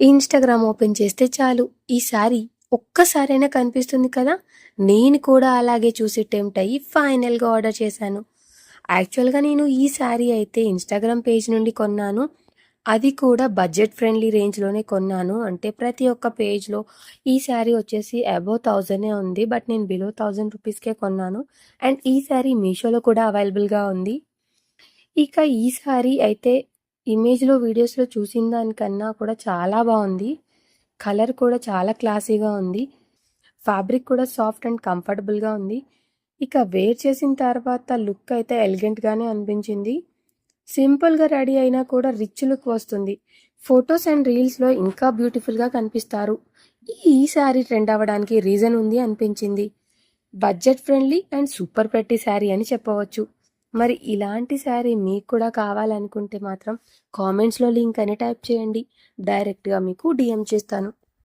Instagram open చేస్తే చాలు ఈ శారీ ఒక్కసారైనా కనిపిస్తుంది కదా! నేను కూడా అలాగే చూసి టెంప్ట్ అయ్యి ఫైనల్‌గా ఆర్డర్ చేశాను. యాక్చువల్‌గా నేను ఈ శారీ అయితే ఇన్‌స్టాగ్రామ్ పేజ్ నుండి కొన్నాను. అది కూడా బడ్జెట్ ఫ్రెండ్లీ రేంజ్‌లోనే కొన్నాను. అంటే ప్రతి ఒక్క పేజ్‌లో ఈ శారీ వచ్చేసి అబోవ్ 1000 ఉంది. బట్ నేను బిలో 1000 రూపీస్‌కే కొన్నాను. అండ్ ఈ శారీ మీషోలో కూడా అవైలబుల్‌గా ఉంది. ఇక ఈ శారీ అయితే ఇమేజ్‌లో, వీడియోస్‌లో చూసిన దానికన్నా కూడా చాలా బావుంది. కలర్ కూడా చాలా క్లాసీగా ఉంది. ఫ్యాబ్రిక్ కూడా సాఫ్ట్ అండ్ కంఫర్టబుల్‌గా ఉంది. ఇక వేర్ చేసిన తర్వాత లుక్ అయితే ఎలిగెంట్‌గానే అనిపించింది. సింపుల్‌గా రెడీ అయినా కూడా రిచ్ లుక్ వస్తుంది. ఫోటోస్ అండ్ రీల్స్‌లో ఇంకా బ్యూటిఫుల్‌గా కనిపిస్తారు. ఈ శారీ ట్రెండ్ అవ్వడానికి రీజన్ ఉంది అనిపించింది. Budget friendly and super pretty sari అని చెప్పవచ్చు. మరి ఇలాంటి శారీ మీకు కూడా కావాలనుకుంటే మాత్రం కామెంట్స్‌లో లింక్ అని టైప్ చేయండి. డైరెక్ట్‌గా మీకు డీఎం చేస్తాను.